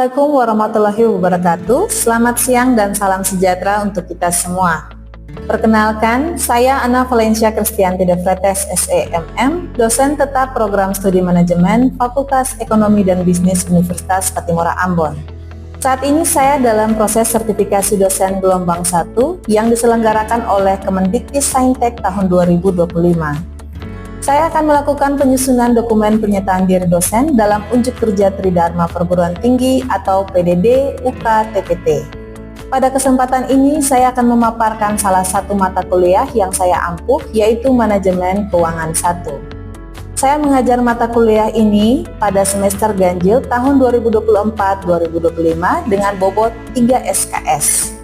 Assalamualaikum warahmatullahi wabarakatuh. Selamat siang dan salam sejahtera untuk kita semua. Perkenalkan, saya Ana Valencia Kristianti de Freitas SEMM, dosen tetap program studi manajemen Fakultas Ekonomi dan Bisnis Universitas Patimura Ambon. Saat ini saya dalam proses sertifikasi dosen gelombang 1 yang diselenggarakan oleh Kemendikbudristek tahun 2025. Saya akan melakukan penyusunan dokumen pernyataan diri dosen dalam unjuk kerja Tridharma Perguruan Tinggi atau PDD UK TPT. Pada kesempatan ini saya akan memaparkan salah satu mata kuliah yang saya ampuh, yaitu Manajemen Keuangan 1. Saya mengajar mata kuliah ini pada semester ganjil tahun 2024-2025 dengan bobot 3 SKS.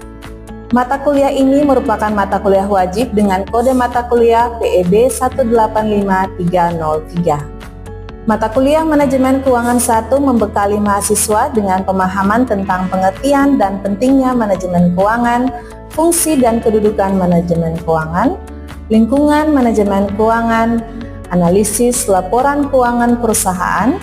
Mata kuliah ini merupakan mata kuliah wajib dengan kode mata kuliah PEB 185303. Mata kuliah Manajemen Keuangan 1 membekali mahasiswa dengan pemahaman tentang pengertian dan pentingnya manajemen keuangan, fungsi dan kedudukan manajemen keuangan, lingkungan manajemen keuangan, analisis laporan keuangan perusahaan,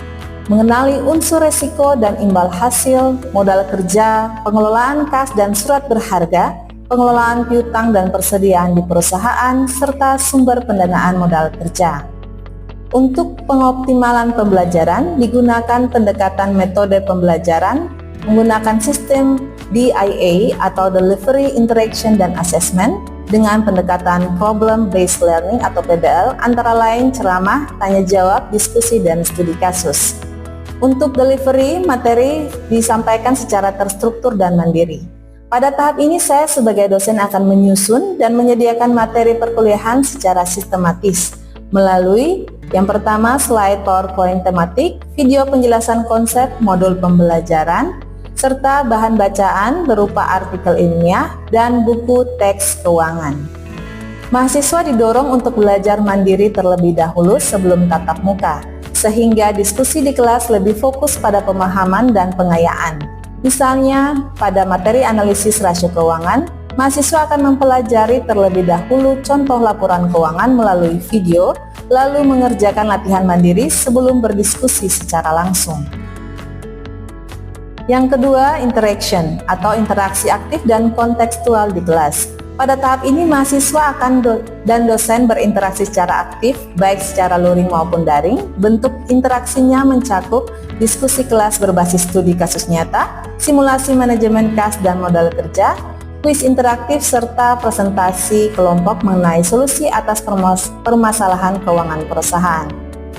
mengenali unsur resiko dan imbal hasil, modal kerja, pengelolaan kas dan surat berharga, pengelolaan piutang dan persediaan di perusahaan, serta sumber pendanaan modal kerja. Untuk pengoptimalan pembelajaran, digunakan pendekatan metode pembelajaran menggunakan sistem DIA atau Delivery, Interaction, dan Assessment dengan pendekatan Problem Based Learning atau PBL, antara lain ceramah, tanya jawab, diskusi, dan studi kasus. Untuk delivery, materi disampaikan secara terstruktur dan mandiri. Pada tahap ini saya sebagai dosen akan menyusun dan menyediakan materi perkuliahan secara sistematis melalui yang pertama slide PowerPoint tematik, video penjelasan konsep modul pembelajaran, serta bahan bacaan berupa artikel ilmiah dan buku teks keuangan. Mahasiswa didorong untuk belajar mandiri terlebih dahulu sebelum tatap muka, sehingga diskusi di kelas lebih fokus pada pemahaman dan pengayaan. Misalnya, pada materi analisis rasio keuangan, mahasiswa akan mempelajari terlebih dahulu contoh laporan keuangan melalui video, lalu mengerjakan latihan mandiri sebelum berdiskusi secara langsung. Yang kedua, interaction atau interaksi aktif dan kontekstual di kelas. Pada tahap ini mahasiswa dan dosen berinteraksi secara aktif, baik secara luring maupun daring. Bentuk interaksinya mencakup diskusi kelas berbasis studi kasus nyata, simulasi manajemen kas dan modal kerja, kuis interaktif, serta presentasi kelompok mengenai solusi atas permasalahan keuangan perusahaan.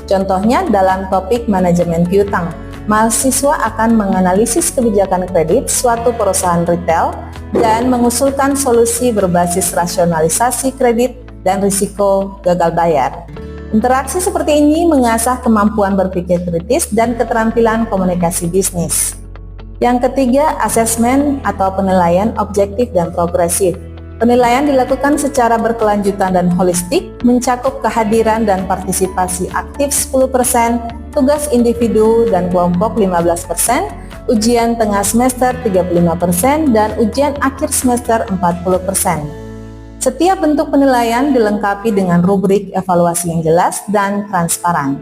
Contohnya dalam topik manajemen piutang, mahasiswa akan menganalisis kebijakan kredit suatu perusahaan retail dan mengusulkan solusi berbasis rasionalisasi kredit dan risiko gagal bayar. Interaksi seperti ini mengasah kemampuan berpikir kritis dan keterampilan komunikasi bisnis. Yang ketiga, asesmen atau penilaian objektif dan progresif. Penilaian dilakukan secara berkelanjutan dan holistik, mencakup kehadiran dan partisipasi aktif 10%, tugas individu dan kelompok 15%, ujian tengah semester 35%, dan ujian akhir semester 40%. Setiap bentuk penilaian dilengkapi dengan rubrik evaluasi yang jelas dan transparan.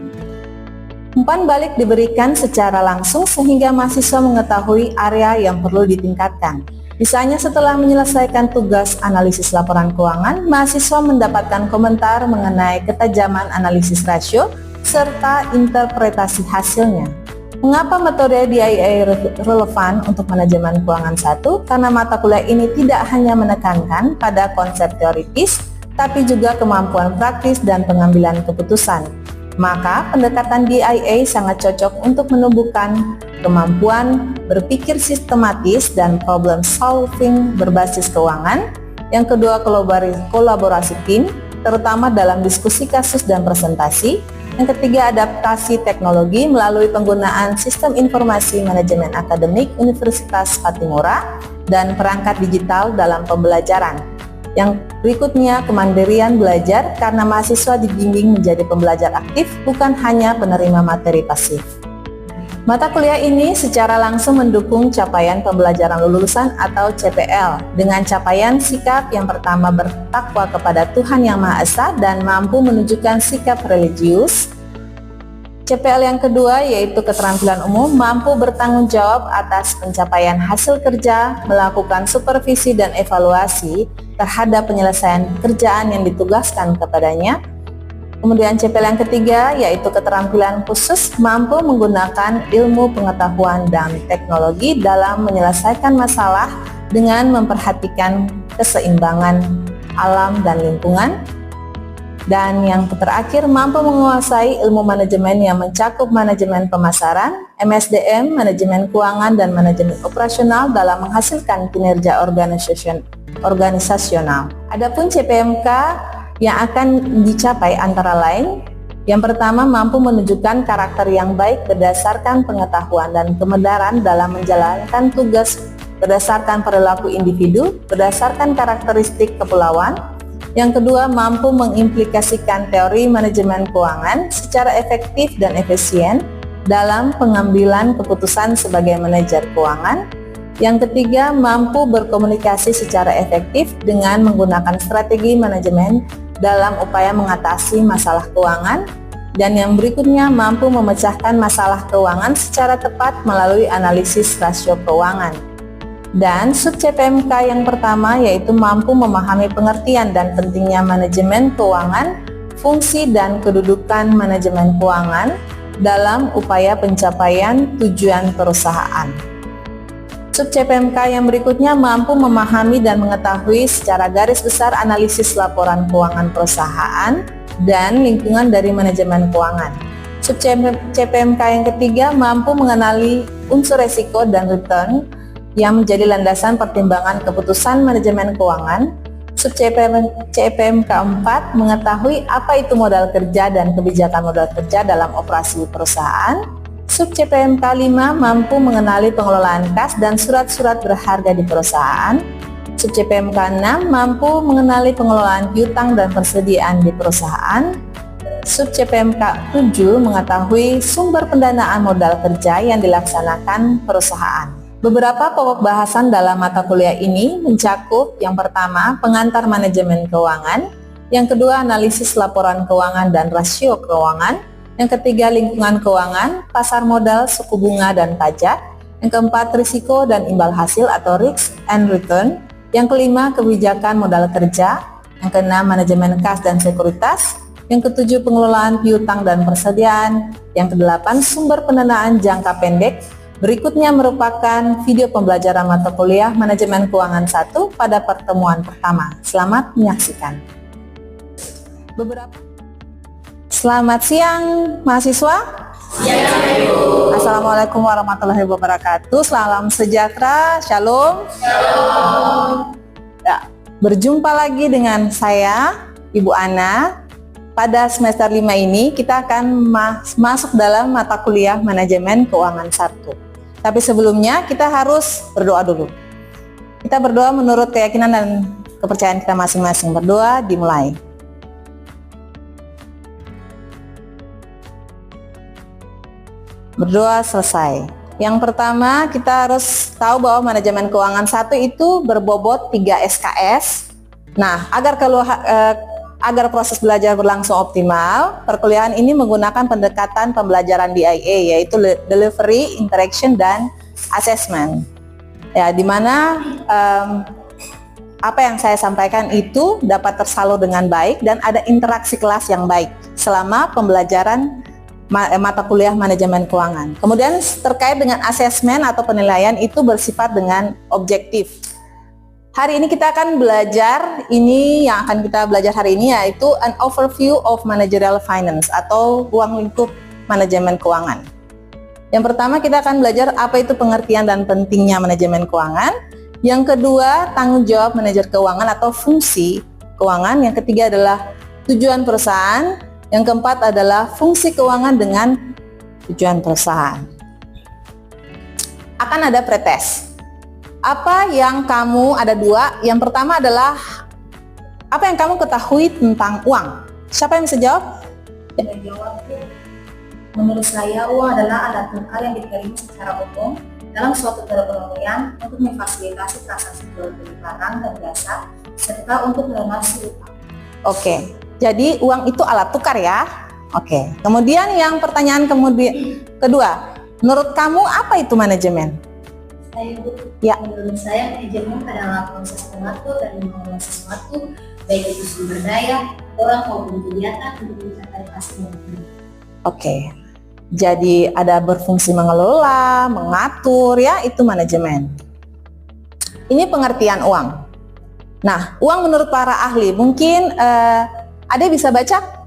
Umpan balik diberikan secara langsung sehingga mahasiswa mengetahui area yang perlu ditingkatkan. Misalnya setelah menyelesaikan tugas analisis laporan keuangan, mahasiswa mendapatkan komentar mengenai ketajaman analisis rasio serta interpretasi hasilnya. Mengapa metode DIA relevan untuk manajemen keuangan 1? Karena mata kuliah ini tidak hanya menekankan pada konsep teoritis, tapi juga kemampuan praktis dan pengambilan keputusan. Maka pendekatan DIA sangat cocok untuk menumbuhkan kemampuan berpikir sistematis dan problem solving berbasis keuangan. Yang kedua, kolaborasi tim, terutama dalam diskusi kasus dan presentasi. Yang ketiga, adaptasi teknologi melalui penggunaan sistem informasi manajemen akademik Universitas Patimura dan perangkat digital dalam pembelajaran. Yang berikutnya, kemandirian belajar karena mahasiswa dibimbing menjadi pembelajar aktif, bukan hanya penerima materi pasif. Mata kuliah ini secara langsung mendukung capaian pembelajaran lulusan atau CPL dengan capaian sikap yang pertama bertakwa kepada Tuhan Yang Maha Esa dan mampu menunjukkan sikap religius. CPL yang kedua yaitu keterampilan umum, mampu bertanggung jawab atas pencapaian hasil kerja, melakukan supervisi dan evaluasi terhadap penyelesaian pekerjaan yang ditugaskan kepadanya. Kemudian CPL yang ketiga yaitu keterampilan khusus, mampu menggunakan ilmu pengetahuan dan teknologi dalam menyelesaikan masalah dengan memperhatikan keseimbangan alam dan lingkungan. Dan yang terakhir, mampu menguasai ilmu manajemen yang mencakup manajemen pemasaran, MSDM, manajemen keuangan, dan manajemen operasional dalam menghasilkan kinerja organisasional. Adapun CPMK yang akan dicapai antara lain, yang pertama, mampu menunjukkan karakter yang baik berdasarkan pengetahuan dan kemedaran dalam menjalankan tugas berdasarkan perilaku individu, berdasarkan karakteristik kepulauan. Yang kedua, mampu mengimplikasikan teori manajemen keuangan secara efektif dan efisien dalam pengambilan keputusan sebagai manajer keuangan. Yang ketiga, mampu berkomunikasi secara efektif dengan menggunakan strategi manajemen dalam upaya mengatasi masalah keuangan. Dan yang berikutnya, mampu memecahkan masalah keuangan secara tepat melalui analisis rasio keuangan. Dan sub CPMK yang pertama yaitu mampu memahami pengertian dan pentingnya manajemen keuangan, fungsi dan kedudukan manajemen keuangan dalam upaya pencapaian tujuan perusahaan. Sub CPMK yang berikutnya mampu memahami dan mengetahui secara garis besar analisis laporan keuangan perusahaan dan lingkungan dari manajemen keuangan. Sub CPMK yang ketiga mampu mengenali unsur resiko dan return yang menjadi landasan pertimbangan keputusan manajemen keuangan. Sub CPMK 4 mengetahui apa itu modal kerja dan kebijakan modal kerja dalam operasi perusahaan. Sub CPMK 5 mampu mengenali pengelolaan kas dan surat-surat berharga di perusahaan. Sub CPMK 6 mampu mengenali pengelolaan piutang dan persediaan di perusahaan. Sub CPMK 7 mengetahui sumber pendanaan modal kerja yang dilaksanakan perusahaan. Beberapa pokok bahasan dalam mata kuliah ini mencakup yang pertama, pengantar manajemen keuangan, yang kedua, analisis laporan keuangan dan rasio keuangan, yang ketiga, lingkungan keuangan, pasar modal, suku bunga dan pajak, yang keempat, risiko dan imbal hasil atau risk and return, yang kelima, kebijakan modal kerja, yang keenam, manajemen kas dan sekuritas, yang ketujuh, pengelolaan piutang dan persediaan, yang kedelapan, sumber pendanaan jangka pendek. Berikutnya merupakan video pembelajaran mata kuliah Manajemen Keuangan 1 pada pertemuan pertama. Selamat menyaksikan. Selamat siang mahasiswa. Assalamualaikum warahmatullahi wabarakatuh. Salam sejahtera. Shalom. Ya, berjumpa lagi dengan saya, Ibu Ana. Pada semester 5 ini kita akan masuk dalam mata kuliah Manajemen Keuangan 1. Tapi sebelumnya kita harus berdoa dulu. Kita berdoa menurut keyakinan dan kepercayaan kita masing-masing. Berdoa dimulai. Berdoa selesai. Yang pertama kita harus tahu bahwa Manajemen Keuangan 1 itu berbobot 3 SKS. Nah, agar proses belajar berlangsung optimal, perkuliahan ini menggunakan pendekatan pembelajaran DIA, yaitu Delivery, Interaction, dan Assessment. Ya, di mana apa yang saya sampaikan itu dapat tersalur dengan baik dan ada interaksi kelas yang baik selama pembelajaran mata kuliah manajemen keuangan. Kemudian terkait dengan assessment atau penilaian itu bersifat dengan objektif. Hari ini kita akan belajar, yang akan kita belajar hari ini yaitu an overview of managerial finance atau ruang lingkup manajemen keuangan. Yang pertama kita akan belajar apa itu pengertian dan pentingnya manajemen keuangan. Yang kedua, tanggung jawab manajer keuangan atau fungsi keuangan. Yang ketiga adalah tujuan perusahaan. Yang keempat adalah fungsi keuangan dengan tujuan perusahaan. Akan ada pretest. Apa yang kamu, ada dua. Yang pertama adalah apa yang kamu ketahui tentang uang. Siapa yang bisa jawab? Menurut saya, uang adalah alat tukar yang diterima secara umum dalam suatu perekonomian untuk memfasilitasi transaksi jual beli barang dan jasa serta untuk melunasi utang. Oke, jadi uang itu alat tukar ya. Oke. Kemudian yang pertanyaan kedua, menurut kamu apa itu manajemen? Ya. Menurut saya manajemen adalah proses mengatur dan mengelola sesuatu, baik itu sumber daya, orang maupun kegiatan untuk mencapai hasil. Oke. Jadi ada berfungsi mengelola, mengatur, ya itu manajemen. Ini pengertian uang. Nah, uang menurut para ahli, mungkin Ade bisa baca?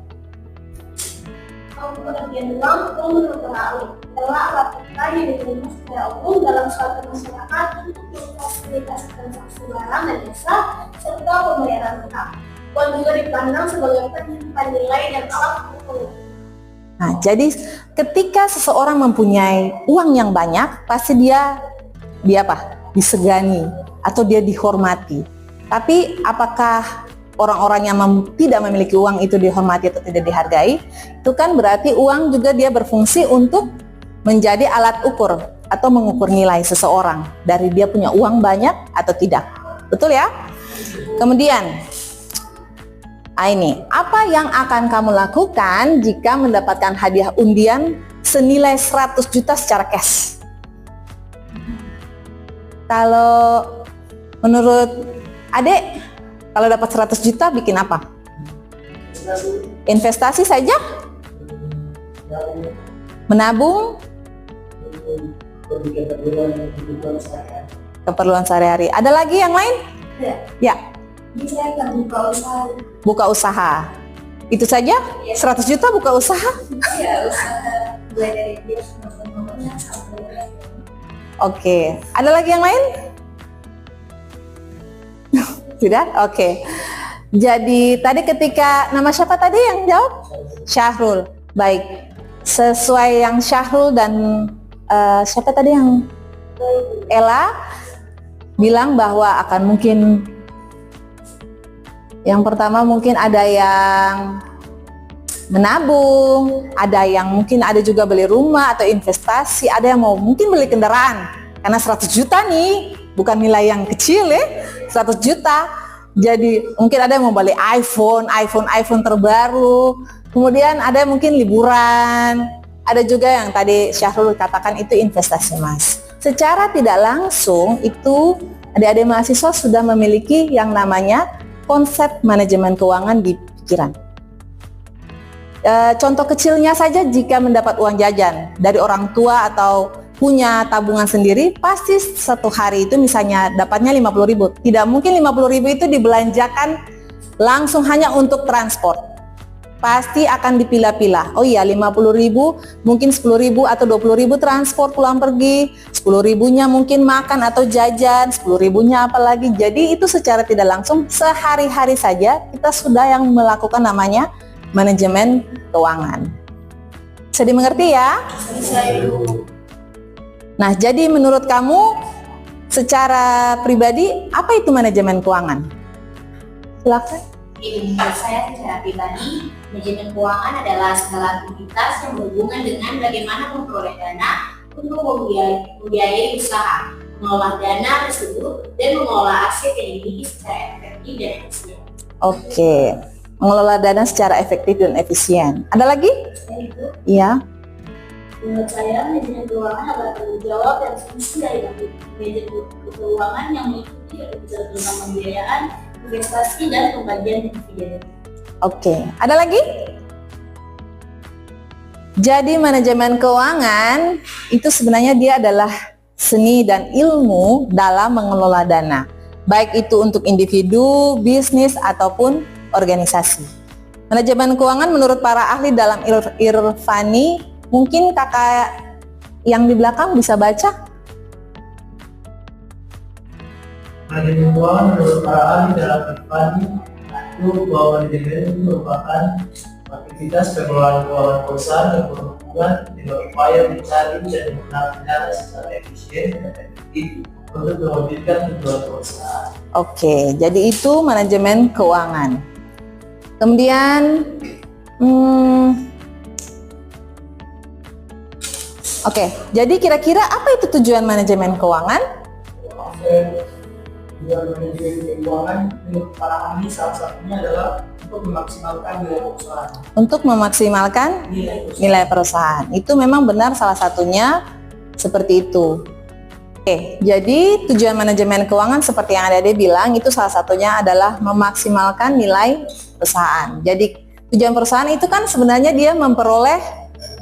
Pengertian uang menurut para ahli adalah alat tukar yang diterima secara umum dalam suatu masyarakat untuk memfasilitasi transaksi barang dan jasa serta pembayaran utang. Uang juga dipandang sebagai penyimpan nilai dan alat ukur. Nah, jadi ketika seseorang mempunyai uang yang banyak, pasti dia apa? Disegani atau dia dihormati. Tapi apakah orang-orang yang tidak memiliki uang itu dihormati atau tidak dihargai? Itu kan berarti uang juga dia berfungsi untuk menjadi alat ukur atau mengukur nilai seseorang dari dia punya uang banyak atau tidak. Betul ya? Kemudian ini, apa yang akan kamu lakukan jika mendapatkan hadiah undian senilai 100 juta secara cash? Kalau menurut Adek, kalau dapat 100 juta bikin apa? Investasi saja? Menabung? Keperluan sehari-hari. Ada lagi yang lain? Ya. Saya akan buka usaha. Buka usaha. Itu saja? 100 juta buka usaha? Ya, usaha mulai dari dia sampai. Oke. Ada lagi yang lain? Sudah? Oke. Jadi tadi ketika nama siapa tadi yang jawab? Syahrul. Baik. Sesuai yang Syahrul dan siapa tadi yang Ella bilang bahwa akan mungkin yang pertama mungkin ada yang menabung, ada yang mungkin ada juga beli rumah atau investasi, ada yang mau mungkin beli kendaraan. Karena 100 juta nih, bukan nilai yang kecil ya, 100 juta. Jadi mungkin ada yang mau beli iPhone terbaru. Kemudian ada yang mungkin liburan. Ada juga yang tadi Syahrul katakan itu investasi emas. Secara tidak langsung itu adik-adik mahasiswa sudah memiliki yang namanya konsep manajemen keuangan di pikiran. Contoh kecilnya saja, jika mendapat uang jajan dari orang tua atau punya tabungan sendiri, pasti satu hari itu misalnya dapatnya 50.000. Tidak mungkin 50.000 itu dibelanjakan langsung hanya untuk transport. Pasti akan dipilah-pilah. Oh iya, 50.000 mungkin 10.000 atau 20.000 transport pulang pergi, 10.000-nya mungkin makan atau jajan, 10.000-nya apalagi. Jadi itu secara tidak langsung sehari-hari saja kita sudah yang melakukan namanya manajemen keuangan. Bisa dimengerti ya? Nah, jadi menurut kamu secara pribadi apa itu manajemen keuangan? Silakan. Menurut saya secara pribadi, manajemen keuangan adalah segala aktivitas yang berhubungan dengan bagaimana memperoleh dana untuk membiayai usaha, mengolah dana tersebut, dan mengolah aset yang dimiliki secara efektif dan efisien. Oke, mengelola dana secara efektif dan efisien. Ada lagi? Iya. Menurut saya, manajemen keuangan adalah tanggung jawab dan fungsi dari manajemen keuangan yang meliputi tentang pembiayaan, investasi, dan pembagian dividen. Oke, ada lagi? Jadi manajemen keuangan itu sebenarnya dia adalah seni dan ilmu dalam mengelola dana, baik itu untuk individu, bisnis, ataupun organisasi. Manajemen keuangan menurut para ahli dalam Irfani, mungkin kakak yang di belakang bisa baca? Manajemen keuangan menurut para ahli dalam Irfani itu bahwa manajemen itu merupakan aktivitas pengelolaan keuangan perusahaan yang berhubungan dengan upaya mencari dan menggunakan dana secara efisien dan efektif untuk mewujudkan tujuan perusahaan. Oke, jadi itu manajemen keuangan. Kemudian, oke, jadi kira-kira apa itu tujuan manajemen keuangan? Tujuan manajemen keuangan menurut para ahli salah satunya adalah untuk memaksimalkan nilai perusahaan. Untuk memaksimalkan nilai perusahaan. Itu memang benar salah satunya seperti itu. Oke, jadi tujuan manajemen keuangan seperti yang Ade bilang itu salah satunya adalah memaksimalkan nilai perusahaan. Jadi tujuan perusahaan itu kan sebenarnya dia memperoleh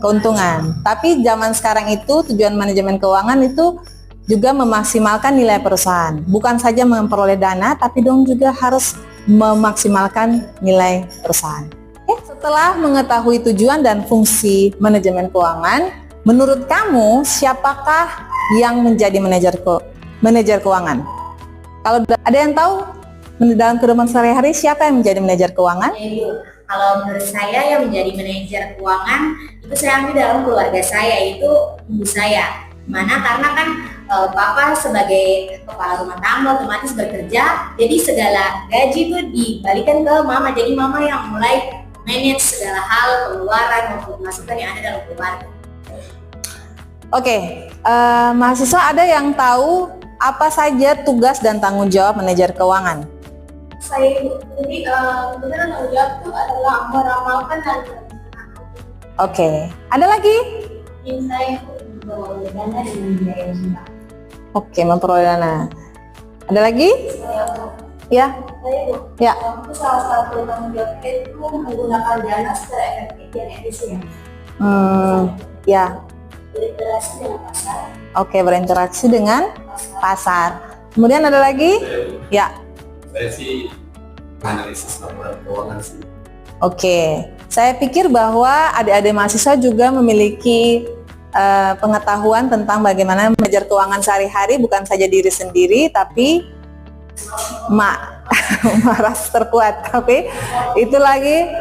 keuntungan. Tapi zaman sekarang itu tujuan manajemen keuangan itu juga memaksimalkan nilai perusahaan. Bukan saja memperoleh dana, tapi dong juga harus memaksimalkan nilai perusahaan. Oke, setelah mengetahui tujuan dan fungsi manajemen keuangan, menurut kamu siapakah yang menjadi manajer keuangan? Kalau ada yang tahu dalam kehidupan sehari-hari siapa yang menjadi manajer keuangan? Kalau menurut saya yang menjadi manajer keuangan itu saya ambil dalam keluarga saya, yaitu ibu saya. Mana karena kan papa sebagai kepala rumah tangga otomatis bekerja, jadi segala gaji itu dibalikan ke mama. Jadi mama yang mulai manage segala hal pengeluaran maupun masukan yang ada dalam keluarga. Oke, mahasiswa ada yang tahu apa saja tugas dan tanggung jawab manajer keuangan? Saya jadi kebetulan tanggung jawab itu adalah meramalkan dan Oke, ada lagi? saya memperoleh dana dengan biaya jumlah. Oke, memperoleh dana. Ada lagi? Ya, ya. Itu salah satu tanggung jawab itu menggunakan dana secara efektif dan efisien. Ya. Berinteraksi dengan pasar. Oke, berinteraksi dengan pasar. Kemudian ada lagi? Ya. Saya sih analisis laporan keuangan sih. Oke, saya pikir bahwa adik-adik mahasiswa juga memiliki pengetahuan tentang bagaimana manajer keuangan sehari-hari, bukan saja diri sendiri, tapi maras terkuat. Tapi itu lagi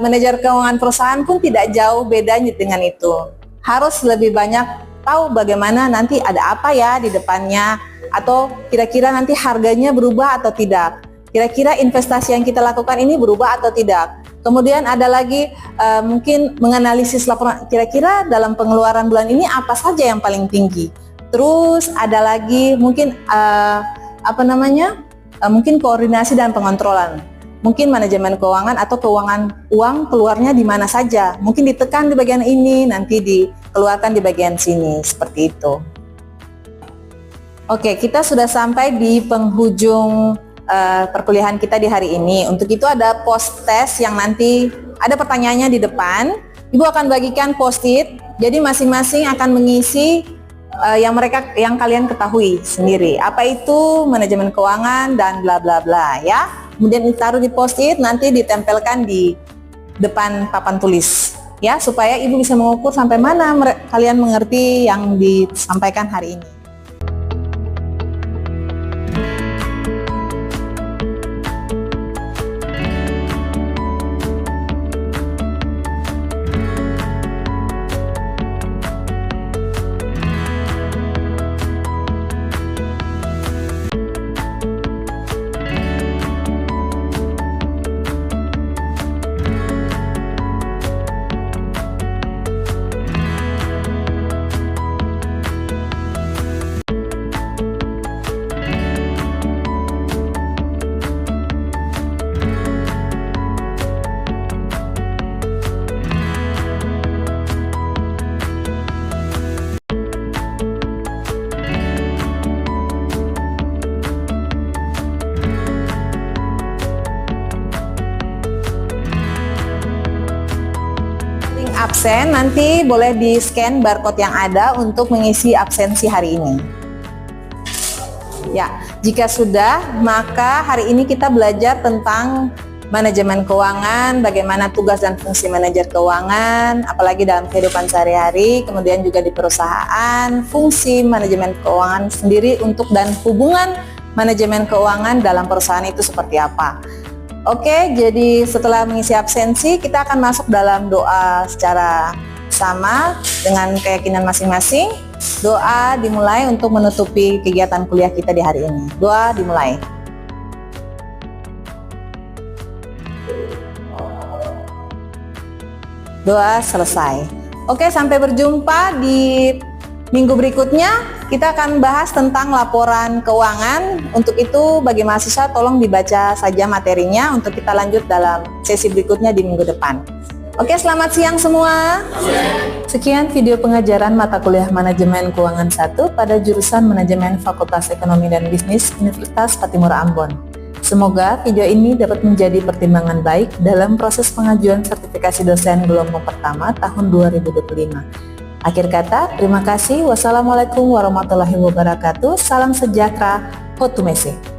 manajer keuangan perusahaan pun tidak jauh bedanya dengan itu. Harus lebih banyak tahu bagaimana nanti ada apa ya di depannya, atau kira-kira nanti harganya berubah atau tidak. Kira-kira investasi yang kita lakukan ini berubah atau tidak. Kemudian ada lagi mungkin menganalisis laporan, kira-kira dalam pengeluaran bulan ini apa saja yang paling tinggi. Terus ada lagi mungkin mungkin koordinasi dan pengontrolan. Mungkin manajemen keuangan atau keuangan uang keluarnya di mana saja. Mungkin ditekan di bagian ini, nanti dikeluarkan di bagian sini, seperti itu. Oke, kita sudah sampai di penghujung perkuliahan kita di hari ini. Untuk itu ada post test yang nanti ada pertanyaannya di depan. Ibu akan bagikan post-it, jadi masing-masing akan mengisi yang kalian ketahui sendiri. Apa itu manajemen keuangan dan bla bla bla ya. Kemudian ditaruh di post-it, nanti ditempelkan di depan papan tulis ya, supaya ibu bisa mengukur sampai mana kalian mengerti yang disampaikan hari ini. Absen, nanti boleh di-scan barcode yang ada untuk mengisi absensi hari ini. Ya, jika sudah, maka hari ini kita belajar tentang manajemen keuangan, bagaimana tugas dan fungsi manajer keuangan, apalagi dalam kehidupan sehari-hari, kemudian juga di perusahaan, fungsi manajemen keuangan sendiri dan hubungan manajemen keuangan dalam perusahaan itu seperti apa. Oke, jadi setelah mengisi absensi, kita akan masuk dalam doa secara sama dengan keyakinan masing-masing. Doa dimulai untuk menutupi kegiatan kuliah kita di hari ini. Doa dimulai. Doa selesai. Oke, sampai berjumpa di Minggu berikutnya kita akan bahas tentang laporan keuangan. Untuk itu bagi mahasiswa tolong dibaca saja materinya untuk kita lanjut dalam sesi berikutnya di minggu depan. Oke, selamat siang semua. Sekian video pengajaran mata kuliah Manajemen Keuangan 1 pada jurusan Manajemen Fakultas Ekonomi dan Bisnis Universitas Patimura Ambon. Semoga video ini dapat menjadi pertimbangan baik dalam proses pengajuan sertifikasi dosen gelombang pertama tahun 2025. Akhir kata, terima kasih. Wassalamualaikum warahmatullahi wabarakatuh. Salam sejahtera. Hotu Mese.